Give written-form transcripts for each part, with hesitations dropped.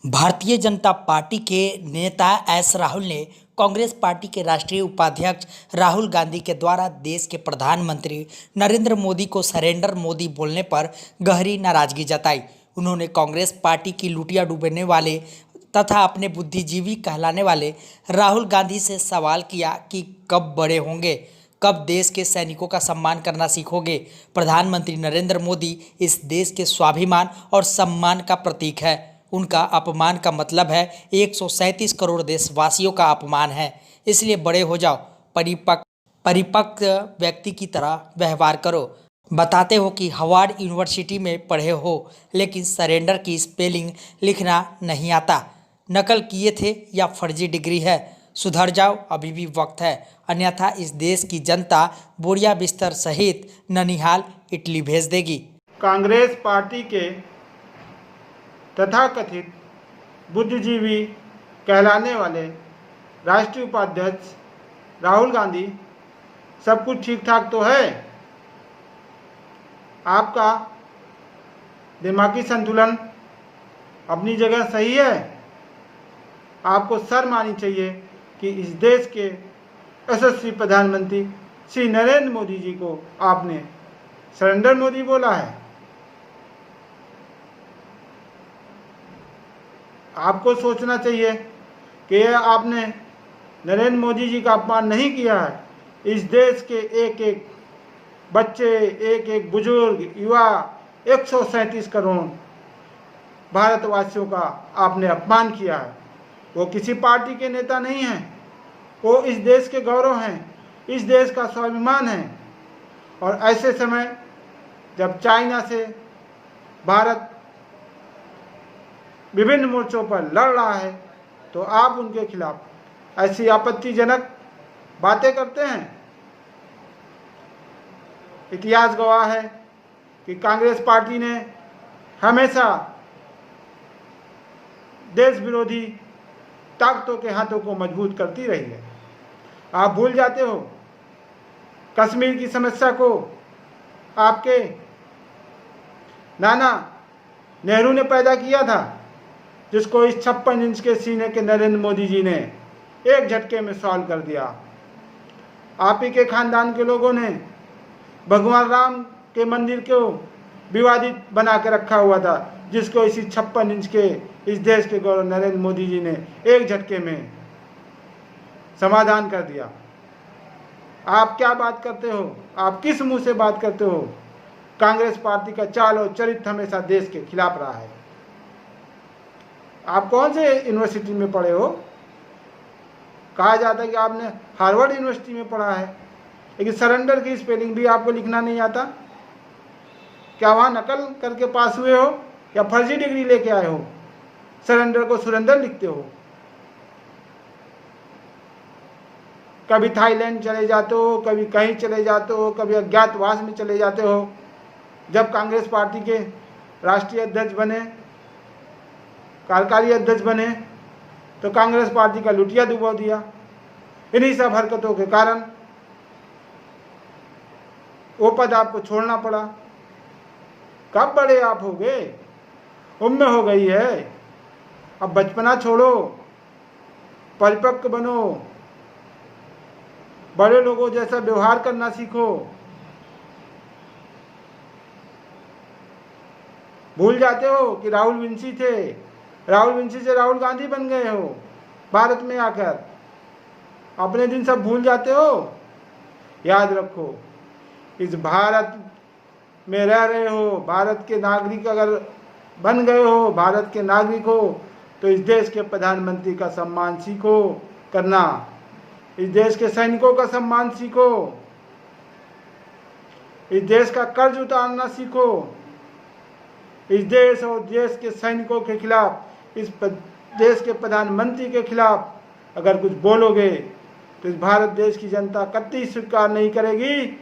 Bharatiya Janata party के नेता S Rahul ने कांग्रेस पार्टी के राष्ट्रीय उपाध्यक्ष राहुल गांधी के द्वारा देश के प्रधानमंत्री नरेंद्र मोदी को सरेंडर मोदी बोलने पर गहरी नाराजगी जताई। उन्होंने कांग्रेस पार्टी की लुटिया डूबने वाले तथा अपने बुद्धिजीवी कहलाने वाले राहुल गांधी से सवाल किया कि कब बड़े होंगे, कब देश के सैनिकों का सम्मान करना सीखोगे। प्रधानमंत्री नरेंद्र मोदी इस देश के स्वाभिमान और सम्मान का प्रतीक है। उनका अपमान का मतलब है 137 करोड़ देशवासियों का अपमान है। इसलिए बड़े हो जाओ, परिपक्व व्यक्ति की तरह व्यवहार करो। बताते हो कि हार्वर्ड यूनिवर्सिटी में पढ़े हो, लेकिन सरेंडर की स्पेलिंग लिखना नहीं आता। नकल किए थे या फर्जी डिग्री है? सुधर जाओ, अभी भी वक्त है, अन्यथा इस देश की जनता बोरिया बिस्तर सहित ननिहाल इटली भेज देगी। कांग्रेस पार्टी के तथाकथित बुद्धिजीवी कहलाने वाले राष्ट्रीय उपाध्यक्ष राहुल गांधी, सब कुछ ठीक ठाक तो है? आपका दिमागी संतुलन अपनी जगह सही है? आपको शर्म आनी चाहिए कि इस देश के यशस्वी प्रधानमंत्री श्री नरेंद्र मोदी जी को आपने सरेंडर मोदी बोला है। आपको सोचना चाहिए कि आपने नरेंद्र मोदी जी का अपमान नहीं किया है। इस देश के एक एक बच्चे, एक एक बुजुर्ग, युवा, 137 करोड़ भारतवासियों का आपने अपमान किया है। वो किसी पार्टी के नेता नहीं हैं, वो इस देश के गौरव हैं, इस देश का स्वाभिमान है। और ऐसे समय जब चाइना से भारत विभिन्न मोर्चों पर लड़ रहा है, तो आप उनके खिलाफ ऐसी आपत्तिजनक बातें करते हैं। इतिहास गवाह है कि कांग्रेस पार्टी ने हमेशा देश विरोधी ताकतों के हाथों को मजबूत करती रही है। आप भूल जाते हो कश्मीर की समस्या को आपके नाना नेहरू ने पैदा किया था, जिसको इस 56 इंच के सीने के नरेंद्र मोदी जी ने एक झटके में सॉल्व कर दिया। आप ही के खानदान के लोगों ने भगवान राम के मंदिर को विवादित बना के रखा हुआ था, जिसको इसी 56 इंच के इस देश के गौरव नरेंद्र मोदी जी ने एक झटके में समाधान कर दिया। आप क्या बात करते हो? आप किस मुंह से बात करते हो? कांग्रेस पार्टी का चाल और चरित्र हमेशा देश के खिलाफ रहा है। आप कौन से यूनिवर्सिटी में पढ़े हो? कहा जाता है कि आपने हार्वर्ड यूनिवर्सिटी में पढ़ा है, लेकिन सरेंडर की स्पेलिंग भी आपको लिखना नहीं आता। क्या वहाँ नकल करके पास हुए हो या फर्जी डिग्री लेके आए हो? सरेंडर को सुरेंदर लिखते हो। कभी थाईलैंड चले जाते हो, कभी कहीं चले जाते हो, कभी अज्ञातवास में चले जाते हो। जब कांग्रेस पार्टी के राष्ट्रीय अध्यक्ष बने, कार्यकारी अध्यक्ष बने, तो कांग्रेस पार्टी का लुटिया डुबो दिया। इन्हीं सब हरकतों के कारण वो पद आपको छोड़ना पड़ा। कब बड़े आप हो गए? उम्र हो गई है, अब बचपना छोड़ो, परिपक्व बनो, बड़े लोगों जैसा व्यवहार करना सीखो। भूल जाते हो कि राहुल विंसी थे, राहुल विंसी से राहुल गांधी बन गए हो भारत में आकर। अपने दिन सब भूल जाते हो। याद रखो, इस भारत में रह रहे हो, भारत के नागरिक अगर बन गए हो, भारत के नागरिक हो, तो इस देश के प्रधानमंत्री का सम्मान सीखो करना, इस देश के सैनिकों का सम्मान सीखो, इस देश का कर्ज उतारना सीखो। इस देश और देश के सैनिकों के खिलाफ, इस देश के प्रधानमंत्री के खिलाफ अगर कुछ बोलोगे तो इस भारत देश की जनता कतई स्वीकार नहीं करेगी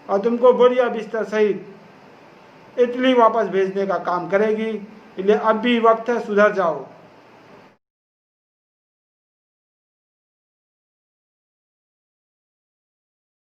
और तुमको बोरिया बिस्तर सहित इटली वापस भेजने का काम करेगी। इसलिए अब भी वक्त है, सुधर जाओ।